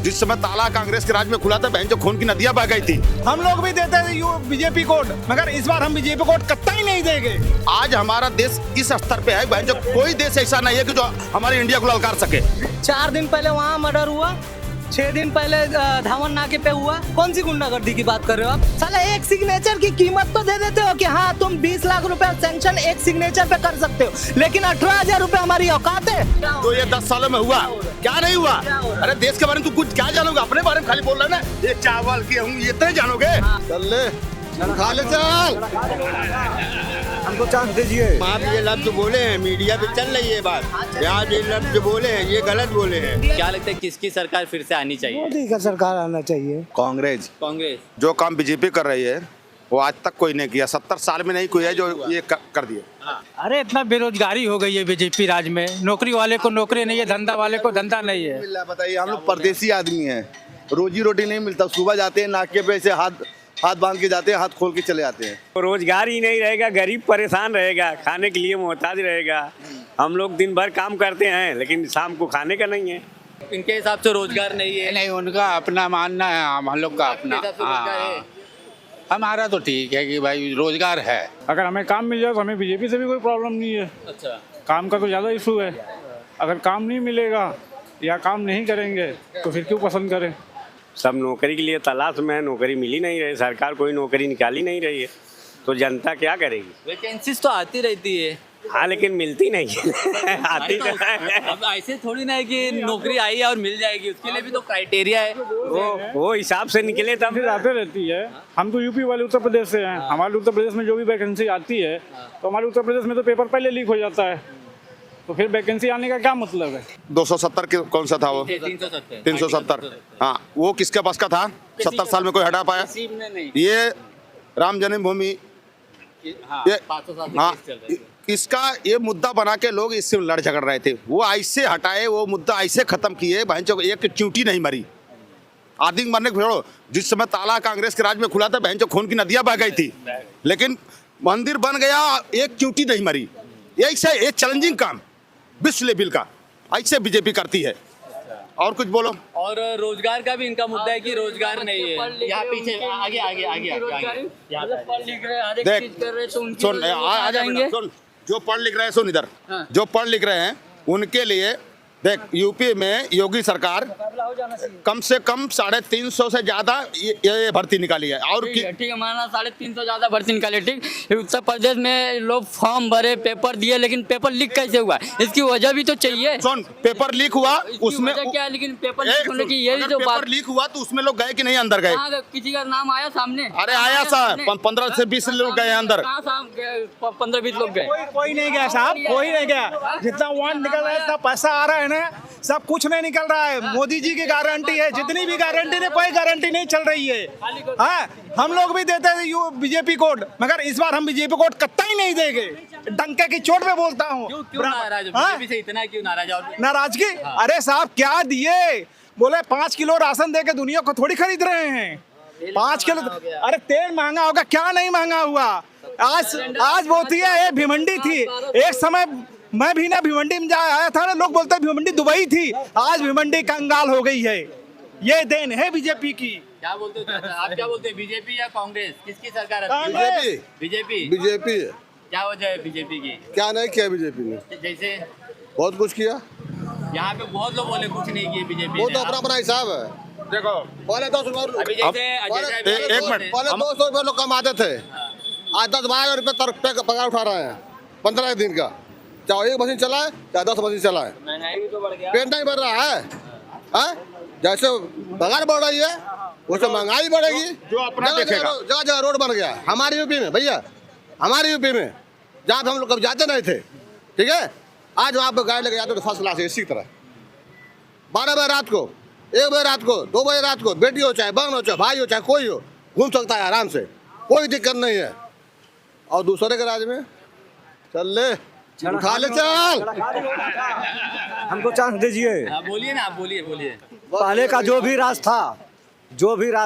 जिस समय ताला कांग्रेस के राज में खुला था, बहन जो खून की नदियां बह गई थी। हम लोग भी देते थे बीजेपी कोड, मगर इस बार हम बीजेपी कोड कतई नहीं देंगे। आज हमारा देश इस स्तर पे है बहन जो कोई देश ऐसा नहीं है कि जो हमारे इंडिया को ललकार सके। 4 दिन पहले वहाँ मर्डर हुआ, 6 दिन पहले धावन नाके पे हुआ। कौन सी गुंडागर्दी की बात कर रहे हो आप? साला एक सिग्नेचर की कीमत तो दे देते हो कि हाँ तुम 20 लाख रुपया सैंक्शन एक सिग्नेचर पे कर सकते हो, लेकिन 18,000 रुपया हमारी औकात है। तो ये 10 सालों में हुआ क्या नहीं हुआ? अरे देश के बारे में तू कुछ क्या जानोगे? अपने बारे में खाली बोल रहा है ना, ये चावल की हूँ ये तो जानोगे। चल ले खा ले चल, हमको चांस दीजिए। आप ये लफ्ज बोले हैं, मीडिया पे चल रही है बात, यहाँ ये लफ्ज बोले हैं ये गलत बोले हैं। क्या लगता है किसकी सरकार फिर से आनी चाहिए? मोदी का सरकार आना चाहिए। कांग्रेस कांग्रेस। जो काम बीजेपी कर रही है वो आज तक कोई नहीं किया, 70 साल में नहीं कोई है जो ये कर दिया। अरे इतना बेरोजगारी हो गई है बीजेपी राज में, नौकरी वाले को नौकरी नहीं है, धंधा वाले को धंधा नहीं है। बताइए, हम लोग परदेसी आदमी हैं, रोजी रोटी नहीं मिलता, सुबह जाते हैं नाके पे से हाथ बांध के जाते हैं, हाथ खोल के चले जाते हैं। रोजगार ही नहीं रहेगा, गरीब परेशान रहेगा, खाने के लिए मोहताज रहेगा। हम लोग दिन भर काम करते हैं लेकिन शाम को खाने का नहीं है। इनके हिसाब से रोजगार नहीं है। नहीं, उनका अपना मानना है, हम लोग का अपना। आपके हिसाब से रोजगार है? हमारा तो ठीक है कि भाई रोजगार है। अगर हमें काम मिल जाए तो हमें बीजेपी से भी कोई प्रॉब्लम नहीं है। अच्छा, काम का तो ज़्यादा इशू है। अगर काम नहीं मिलेगा या काम नहीं करेंगे तो फिर क्यों पसंद करें? सब नौकरी के लिए तलाश में है, नौकरी मिल ही नहीं रही, सरकार कोई नौकरी निकाली नहीं रही है, तो जनता क्या करेगी? वैकेंसीज तो आती रहती है। हाँ लेकिन मिलती नहीं है। आती तो है। अब ऐसे थोड़ी ना है कि नौकरी आई है और मिल जाएगी, उसके लिए भी तो क्राइटेरिया है। वो हिसाब से निकले तब। फिर आते रहती है। हम तो यूपी वाले उत्तर प्रदेश से हैं। हमारे उत्तर प्रदेश में जो भी वैकेंसी आती है तो हमारे उत्तर प्रदेश में तो पेपर पहले लीक हो जाता है, तो फिर वैकेंसी आने का क्या मतलब है? 270 के कौन सा था वो? 370। हाँ, वो किसके पास का था? 70 साल में कोई हटा पाया? ये राम जन्मभूमि, ये हाँ, इसका ये मुद्दा बना के लोग इससे लड़ झगड़ रहे थे। वो ऐसे हटाए, वो मुद्दा ऐसे खत्म किए, बहन चो एक चींटी नहीं मरी। आदमी मरने को छोड़ो, जिस समय ताला कांग्रेस के राज में खुला था, बहन चो खून की नदियां बह गई थी, लेकिन मंदिर बन गया, एक चींटी नहीं मरी। ऐसा एक चैलेंजिंग काम विश्व लेवल का ऐसे बीजेपी करती है। और कुछ बोलो। और रोजगार का भी इनका मुद्दा है कि रोजगार नहीं है। यहाँ पीछे आगे आगे आगे पढ़ लिख रहे हैं, देख सुन, आ जाएंगे। सुन, जो पढ़ लिख रहे हैं, सुन इधर, जो पढ़ लिख रहे हैं उनके लिए देख, यूपी में योगी सरकार कम से कम 350 से ज्यादा ये भर्ती निकाली है। और ठीक है, माना 350 ज्यादा भर्ती निकाली, ठीक। उत्तर प्रदेश में लोग फॉर्म भरे, पेपर दिए, लेकिन पेपर लीक कैसे हुआ? इसकी वजह भी तो चाहिए। सुन, पेपर लीक हुआ उसमें क्या है, लेकिन पेपर लीक होने की ये भी तो पेपर लीक हुआ तो उसमें लोग गए कि नहीं अंदर गए? किसी का नाम आया सामने? अरे आया साहब, 15 से 20 लोग गए अंदर। 15-20 लोग गए। कोई नहीं गया साहब, कोई नहीं गया। जितना वांट निकल रहा है, इतना पैसा आ रहा है ना, सब कुछ नहीं निकल रहा है। मोदी जी की गारंटी है, जितनी भी गारंटी ने कोई गारंटी नहीं चल रही है। हाँ, हम लोग भी देते थे बीजेपी कोड, मगर इस बार हम बीजेपी कोड कतई नहीं देंगे। डंके की चोट पे बोलता हूँ। क्यों नाराज हो? बीजेपी से इतना क्यों नाराज हो? नाराजगी? अरे साहब क्या दिए? बोले 5 किलो राशन दे के दुनिया को थोड़ी खरीद रहे हैं। 5 किलो, अरे तेल महंगा होगा क्या? नहीं महंगा हुआ। आज बोलती है ये भिवंडी थी, एक समय मैं भी ना भिवंडी में आया था ना, लोग बोलते हैं भिवंडी दुबई थी, आज भिवंडी कंगाल हो गई है। ये देन है बीजेपी की। क्या बोलते हो आप? क्या बोलते हैं, बीजेपी या कांग्रेस, किसकी सरकार? बीजेपी। बीजेपी। क्या वजह है बीजेपी की? क्या नहीं किया बीजेपी ने? जैसे बहुत कुछ किया। यहाँ पे बहुत लोग बोले कुछ नहीं किए बीजेपी। वो तो अपना अपना हिसाब है। देखो पहले 200 रुपये, अभी जैसे एक मिनट, पहले 200 रुपये लोग कमाते थे, आज 10-12 रुपये पगार उठा रहे हैं 15 दिन का। चाहे एक मशीन चलाए चाहे 10 मशीन चलाए, पेट नहीं बढ़ रहा है। जैसे पगार बढ़ रही है वैसे महंगाई बढ़ेगी। जो अपना देखेगा। जगह जगह रोड बन गया हमारे यूपी में, भैया हमारे यूपी में, जहाँ हम लोग कभी जाते नहीं थे, ठीक है। आज वहाँ पे गाड़ी लेके जाते तो फर्स्ट क्लास है, इसी तरह 12 बजे रात को, 1 बजे रात को, 2 बजे रात को, बेटी हो चाहे बहन हो चाहे भाई हो चाहे कोई हो, घूम सकता है आराम से, कोई दिक्कत नहीं है। और दूसरे के राज्य में चल ले खा ले चल, हमको चांस दीजिए। बोलिए ना, आप बोलिए। पहले का जो भी राज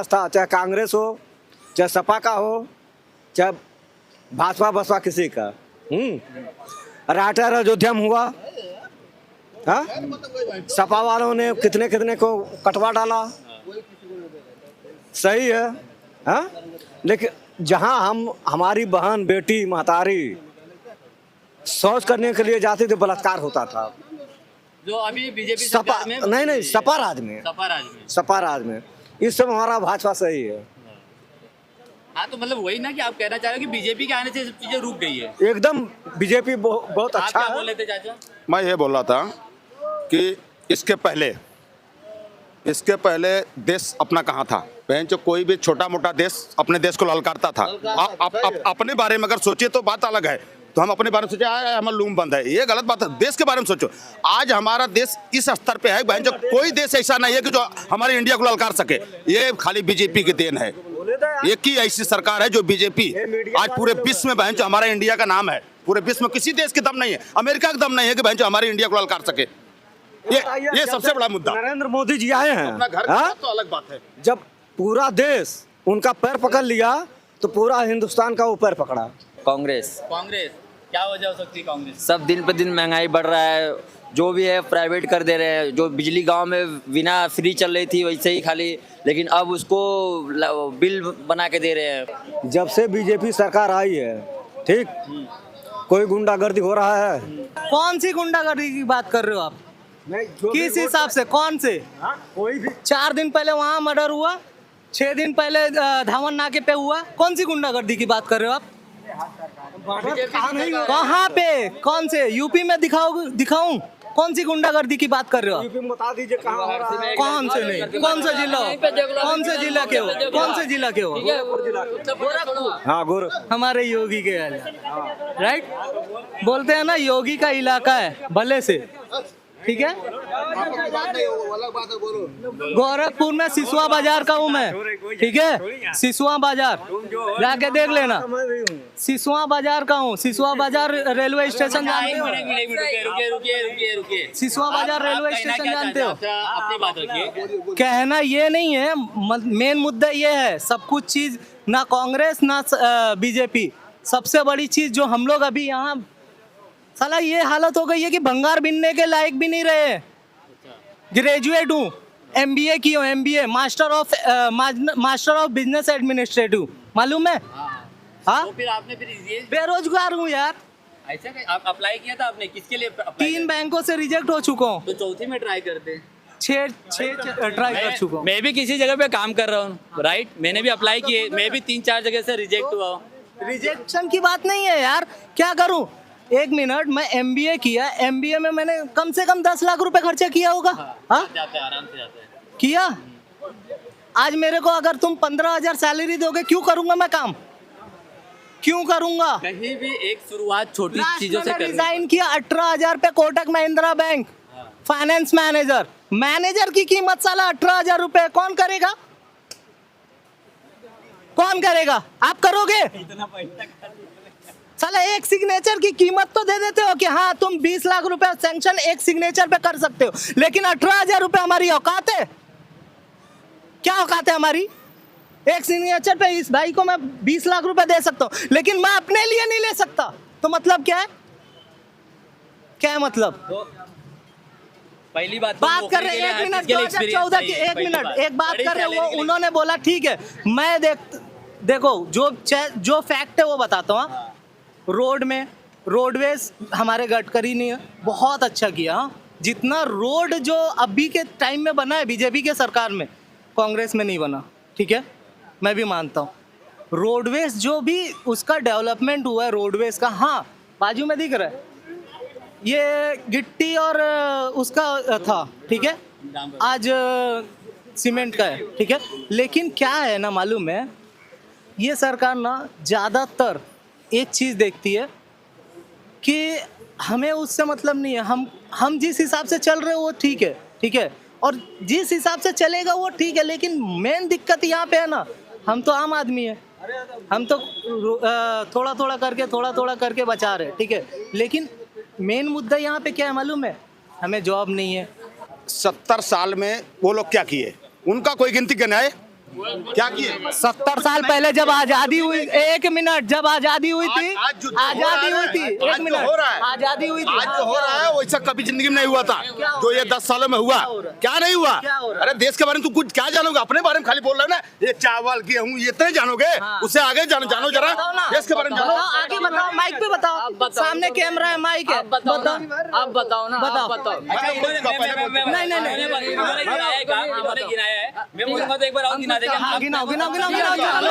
था, चाहे कांग्रेस हो, चाहे सपा का हो, चाहे भाजपा किसी का, राठौर अयोध्या में हुआ, हाँ? सपा वालों ने कितने कितने को कटवा डाला, सही है। हाँ? लेकिन जहाँ हमारी बहन बेटी महतारी शौच करने के लिए जाती थी, बलात्कार होता था। जो अभी बीजेपी सपा सरकार में नहीं सपा राज में, सपा राज में इस समय हमारा भाजपा सही है। हाँ, तो मतलब वही ना कि आप कहना चाह रहे हो कि बीजेपी के आने से सब चीजें रुक गई है। एकदम बीजेपी बहुत आप अच्छा क्या है। बोल रहे थे चाचा? मैं ये बोल रहा था कि इसके पहले देश अपना कहाँ था? बहन जो कोई भी छोटा मोटा देश अपने देश को ललकारता था। अपने बारे में अगर सोचिए तो बात अलग है, तो हम अपने बारे में सोचे हमारा लूम बंद है, ये गलत बात है। देश के बारे में सोचो, आज हमारा देश इस स्तर पे है बहन जो कोई देश ऐसा नहीं है कि जो हमारे इंडिया को ललकार सके। ये खाली बीजेपी की देन है। एक ही ऐसी सरकार है जो बीजेपी आज पूरे विश्व में बहन जो हमारा इंडिया का नाम है, पूरे विश्व में किसी देश के दम नहीं है, अमेरिका का दम नहीं है कि बहन जो हमारे इंडिया को ललकार सके। ये सबसे बड़ा मुद्दा। नरेंद्र मोदी जी आए हैं, अपना घर का तो अलग बात है। जब पूरा देश उनका पैर पकड़ लिया तो पूरा हिंदुस्तान का वो पैर पकड़ा। कांग्रेस क्या वजह हो सकती है? कांग्रेस सब दिन पर दिन महंगाई बढ़ रहा है, जो भी है प्राइवेट कर दे रहे हैं। जो बिजली गांव में बिना फ्री चल रही थी वैसे ही खाली, लेकिन अब उसको बिल बना के दे रहे हैं। जब से बीजेपी सरकार आई है, ठीक, कोई गुंडागर्दी हो रहा है? कौन सी गुंडागर्दी की बात कर रहे हो आप? किस हिसाब से? कौन से? कोई भी 4 दिन पहले वहाँ मर्डर हुआ, 6 दिन पहले धावन नाके पे हुआ। कौन सी गुंडागर्दी की बात कर रहे हो आप? कहाँ पे? कौन से? यूपी में दिखाऊं? कौन सी गुंडागर्दी की बात कर रहे हो आप? बता दीजिए कहाँ हो रहा है। कौन से नहीं? कौन सा जिला हो? कौन से जिला के हो? कौन से जिला के हो? हाँ, गोर हमारे योगी के राइट बोलते हैं ना, योगी का इलाका है भले से, ठीक है। गोरखपुर में सिसुआ बाजार का हूँ मैं, ठीक है। सिसुआ बाजार जाके देख लेना, सिसुआ बाजार का हूँ। सिसुआ बाजार रेलवे स्टेशन जानते हो? रुकिए। सिसुआ बाजार रेलवे स्टेशन जानते हो? अपनी बात रखिए। कहना ये नहीं है, मेन मुद्दा ये है। सब कुछ चीज ना कांग्रेस ना बीजेपी, सबसे बड़ी चीज जो हम लोग अभी यहाँ साला ये हालत हो गई है कि भंगार बिनने के लायक भी नहीं रहे। ग्रेजुएट हूँ, MBA की हूँ, MBA master of business administrative, मालूम है? हाँ, तो फिर आपने ये बेरोजगार हूँ यार। ऐसा आप अप्लाई किया था आपने? किसके लिए? 3 बैंकों से रिजेक्ट हो चुका हूँ, तो चौथी में ट्राई करते। 6 ट्राई कर चुका हूँ। मैं भी किसी जगह पे काम कर रहा हूँ, राइट। मैंने भी अप्लाई किए, मैं भी 3-4 जगह से रिजेक्ट हुआ हूँ। रिजेक्शन की बात नहीं है यार, क्या करूँ? 1 मिनट, मैं MBA किया, MBA में मैंने कम से कम 10 लाख रुपए खर्चा किया होगा। हाँ, जाते हैं, आराम से जाते हैं। किया। आज मेरे को अगर तुम 15,000 सैलरी दोगे, क्यों करूंगा मैं काम? क्यों करूंगा? कहीं भी एक शुरुआत छोटी चीजों से करनी। डिजाइन किया 18,000 पे Kotak Mahindra bank, finance manager की कीमत साला 18,000 रुपए। कौन करेगा? कौन करेगा? आप करोगे? साला एक सिग्नेचर की कीमत तो दे देते हो कि हाँ तुम 20 लाख रुपए सैंक्शन एक सिग्नेचर पे कर सकते हो, लेकिन 18,000 रुपए हमारी औकात है? क्या औकात है हमारी? एक सिग्नेचर पे इस भाई को मैं 20 लाख रुपए दे सकता हूँ, लेकिन मैं अपने लिए नहीं ले सकता। तो मतलब क्या है? क्या है मतलब? पहली बात कर रहे हैं 1 मिनट 2014 की, 1 मिनट एक बात कर रहे हो। उन्होंने बोला ठीक है, मैं देखो जो फैक्ट है वो बताता हूँ। रोड में रोडवेज हमारे गडकरी ने बहुत अच्छा किया। जितना रोड जो अभी के टाइम में बना है बीजेपी के सरकार में, कांग्रेस में नहीं बना, ठीक है, मैं भी मानता हूँ। रोडवेज जो भी उसका डेवलपमेंट हुआ है रोडवेज का, हाँ बाजू में दिख रहा है, ये गिट्टी और उसका था, ठीक है, आज सीमेंट का है, ठीक है। लेकिन क्या है ना, मालूम है, ये सरकार ना ज़्यादातर एक चीज़ देखती है कि हमें उससे मतलब नहीं है, हम जिस हिसाब से चल रहे हो वो ठीक है, ठीक है, और जिस हिसाब से चलेगा वो ठीक है। लेकिन मेन दिक्कत यहाँ पे है ना, हम तो आम आदमी है, हम तो थोड़ा थोड़ा करके बचा रहे, ठीक है। लेकिन मेन मुद्दा यहाँ पे क्या है मालूम है? हमें जॉब नहीं है। 70 साल में वो लोग क्या किए? उनका कोई गिनती करना है? क्या किए? 70 साल पहले जब आजादी हुई, 1 मिनट, जब आजादी हुई थी, आज जो हो आजादी रहा हुई है, थी, आज 1 जो मिनट, हो रहा है, आजादी हुई थी, आज जो हो रहा है वैसा कभी जिंदगी में नहीं हुआ था जो ये 10 सालों में हुआ। क्या नहीं हुआ? अरे देश के बारे में तू कुछ क्या जानोगे? अपने बारे में खाली बोल रहे हो ना, ये चावल गेहूं ये इतने जानोगे, उससे आगे जानो जरा, देश के बारे में जानो। आगे बताओ, माइक पे बताओ, सामने कैमरा है, माइक है, बताओ, आप बताओ ना, बताओ। आप बताओ। नहीं, नहीं, नहीं। इन्होंने गिनाया है काम, इन्होंने गिनाया है। मैं बोलूंगा तो एक बार और गिना देंगे। हाँ, गिनाओ, मैं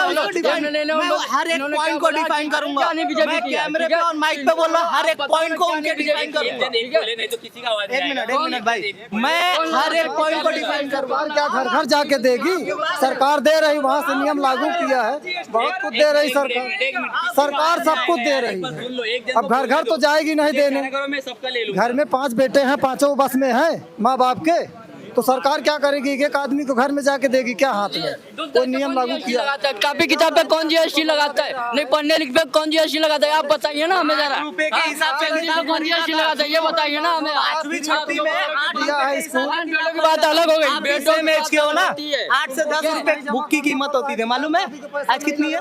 उसको डिफाइन, मैं हर एक पॉइंट को डिफाइन करूंगा। मैं कैमरे पे और माइक पे बोल रहा हूँ, हर एक पॉइंट को उनके डिफाइन करूंगा। नहीं तो किसी का आवाज एक मिनट भाई, मैं हर एक पॉइंट को डिफाइन करूंगा। क्या घर घर जाके देगी? सरकार दे रही, वहाँ से नियम लागू किया है, बहुत कुछ दे रही सरकार सब कुछ दे रही। अब घर घर तो जाएगी नहीं देने। घर में 5 बेटे हैं, 5 बस में हैं माँ बाप के, तो सरकार क्या करेगी? एक आदमी को घर में जाके देगी क्या हाथ में? कोई नियम लागू किया? कॉपी किताब पे कौन जीएसटी लगाता है? नहीं पढ़ने लिखने पे कौन जीएसटी लगाता है? आप बताइए ना हमें जरा। रुपए के हिसाब से कौन जीएसटी लगाता है ये बताइए ना हमें। 8वीं छठी में दिया है स्कूल की बात अलग हो गई। बेटों में के हो ना, 8 से 10 रुपए बुक की कीमत होती थी, मालूम है? आज कितनी है?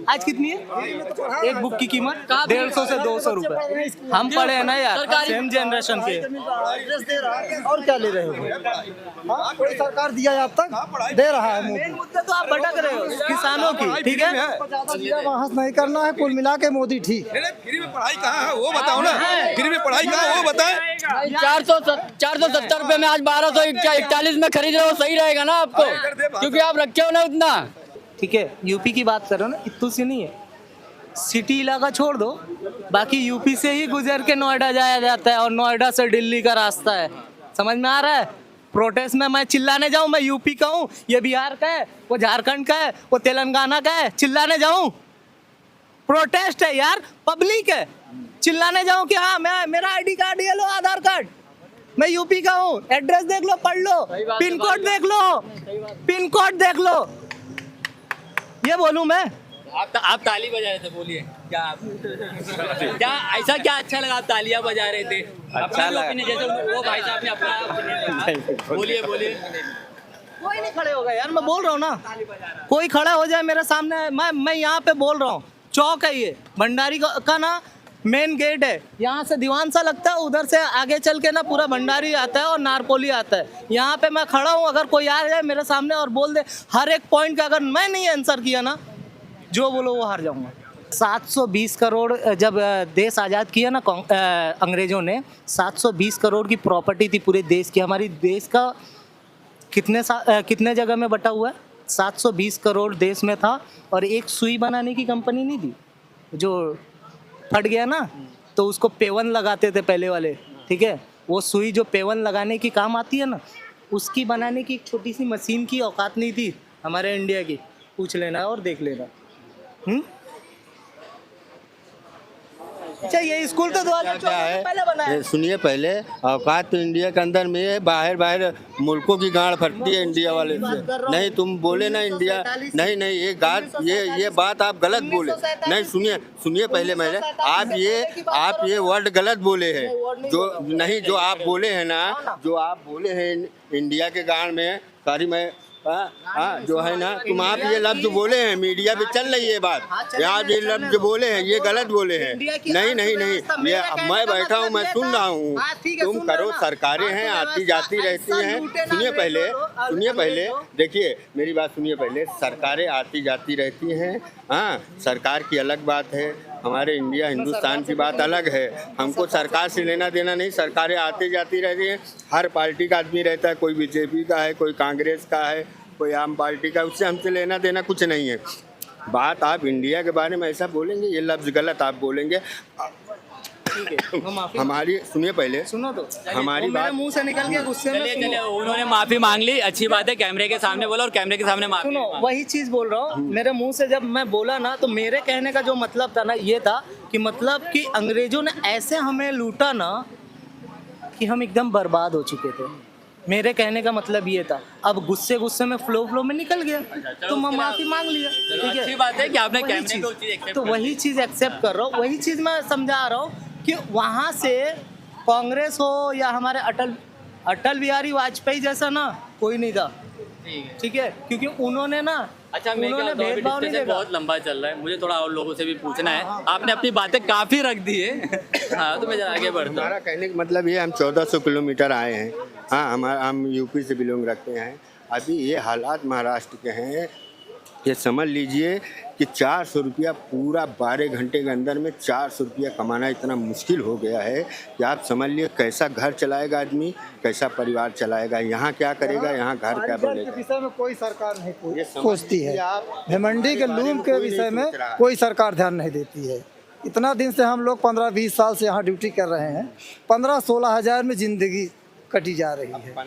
आज कितनी है एक बुक की कीमत? 150 से 200 रुपए। हम पढ़े हैं ना यार, सेम जनरेशन के। और क्या ले रहे हो? कोई सरकार दिया है अब तक? दे रहा है मोदी। मुद्दे तो आप भटक रहे हो किसानों की, ठीक है? बहस नहीं करना है, कुल मिला के मोदी ठीक। फ्री में पढ़ाई कहाँ है वो बताओ ना, फ्री में पढ़ाई कहाँ है वो बताएं। 470 रुपए में आज 1241 में खरीद रहे हो, सही रहेगा ना आपको? क्योंकि आप रखे हो ना उतना। ठीक है, यूपी की बात करो ना, इतू सी नहीं है। सिटी इलाका छोड़ दो, बाकी यूपी से ही गुजर के नोएडा जाया जाता है और नोएडा से दिल्ली का रास्ता है। समझ में आ रहा है? प्रोटेस्ट में मैं चिल्लाने जाऊं, मैं यूपी का हूं, ये बिहार का है, वो झारखंड का है, वो तेलंगाना का है, चिल्लाने जाऊं? प्रोटेस्ट है यार, पब्लिक है, चिल्लाने जाऊं कि हाँ मैं, मेरा आईडी कार्ड ये लो, आधार कार्ड, मैं यूपी का हूँ, एड्रेस देख लो, पढ़ लो, पिन कोड देख लो, पिन कोड देख लो, ये बोलूं मैं? आप ताली बजा रहे थे, बोलिए क्या ऐसा क्या अच्छा लगा? आप तालियां बजा रहे थे, अच्छा लगा। जैसे वो भाई साहब ने अपना बोलिए कोई नहीं खड़े होगा यार, मैं बोल रहा हूँ ना, कोई खड़ा हो जाए मेरे सामने, मैं यहाँ पे बोल रहा हूँ। चौक है ये, भंडारी का ना मेन गेट है, यहाँ से दीवान सा लगता है, उधर से आगे चल के ना पूरा भंडारी आता है और नारपोली आता है। यहाँ पे मैं खड़ा हूँ, अगर कोई आ जाए मेरे सामने और बोल दे हर एक पॉइंट का, अगर मैं नहीं आंसर किया ना, जो बोलो वो हार जाऊंगा। 720 करोड़ जब देश आज़ाद किया ना अंग्रेजों ने, 720 करोड़ की प्रॉपर्टी थी पूरे देश की। हमारी देश का कितने जगह में बटा हुआ है? 720 करोड़ देश में था, और एक सुई बनाने की कंपनी नहीं थी, जो फट गया ना तो उसको पेवन लगाते थे पहले वाले, ठीक है? वो सुई जो पेवन लगाने की काम आती है ना, उसकी बनाने की एक छोटी सी मशीन की औकात नहीं थी हमारे इंडिया की। पूछ लेना और देख लेना। अच्छा, ये स्कूल तो 2014 में पहले बना है। सुनिए पहले, औकात तो इंडिया के अंदर में है, बाहर मुल्कों की गांड फटती है इंडिया वाले से। नहीं तुम बोले ना इंडिया, नहीं ये बात आप गलत बोले। नहीं सुनिए पहले, मैंने आप ये वर्ड गलत बोले हैं। जो आप बोले हैं ना, जो आप बोले हैं इंडिया के गांड में, सॉरी मैं जो है ना, तुम आप ये लफ्ज बोले हैं, मीडिया पे चल रही है बात, आप ये लफ्ज बोले हैं, ये गलत बोले हैं। नहीं ये मैं बैठा हूँ, मैं सुन रहा हूँ, तुम करो, सरकारें हैं आती जाती रहती हैं। सुनिए पहले, देखिए मेरी बात सुनिए पहले, सरकारें आती जाती रहती हैं, हाँ, सरकार की अलग बात है, हमारे इंडिया हिंदुस्तान की बात अलग है। हमको सरकार से लेना देना नहीं, सरकारें आती जाती रहती हैं, हर पार्टी का आदमी रहता है, कोई बीजेपी का है, कोई कांग्रेस का है, कोई आम पार्टी का, उससे हमसे लेना देना कुछ नहीं है। बात आप इंडिया के बारे में ऐसा बोलेंगे, ये लफ्ज़ गलत आप बोलेंगे। हमारी सुनिए पहले, सुनो तो हमारी बात मुंह से निकल गया गुस्से में। चलिए, उन्होंने माफी मांग ली, अच्छी बात है, कैमरे के सामने बोला और कैमरे के सामने माफी। सुनो, वही चीज बोल रहा हूँ, मेरे मुंह से जब मैं बोला ना, तो मेरे कहने का जो मतलब था ना, ये था कि मतलब कि अंग्रेजों ने ऐसे हमें लूटा ना कि हम एकदम बर्बाद हो चुके थे। मेरे कहने का मतलब ये था। अब गुस्से में फ्लो में निकल गया, तो मैं माफी मांग लिया, ठीक है? अच्छी बात है कि आपने कैमरे को चीज एक्सेप्ट, तो वही चीज एक्सेप्ट कर रहा हूँ, वही चीज मैं समझा रहा हूँ कि वहाँ से कांग्रेस हो या हमारे अटल बिहारी वाजपेयी जैसा ना कोई नहीं था। ठीक है, क्योंकि उन्होंने ना अच्छा मैं उन्होंने क्या भेदभाव नहीं देखा। बहुत लंबा चल रहा है, मुझे थोड़ा और लोगों से भी पूछना है। आपने अपनी बातें काफी रख दी है। हाँ तो मैं जरा आगे बढ़ता हूँ। हमारा कहने का मतलब ये हम 1400 किलोमीटर आए हैं। हाँ हम यूपी से बिलोंग रखते हैं। अभी ये हालात महाराष्ट्र के हैं, ये समझ लीजिए कि 400 रुपया पूरा 12 घंटे के अंदर में 400 रुपया कमाना इतना मुश्किल हो गया है कि आप समझ लिए कैसा घर चलाएगा आदमी, कैसा परिवार चलाएगा, यहाँ क्या करेगा, यहाँ घर क्या बनेगा। विषय में कोई सरकार नहीं सोचती है। भिमंडी के लूम के विषय में कोई सरकार ध्यान नहीं देती है। इतना दिन से हम लोग 15-20 साल से यहाँ ड्यूटी कर रहे हैं, 15-16 हज़ार में ज़िंदगी कटी जा रही है।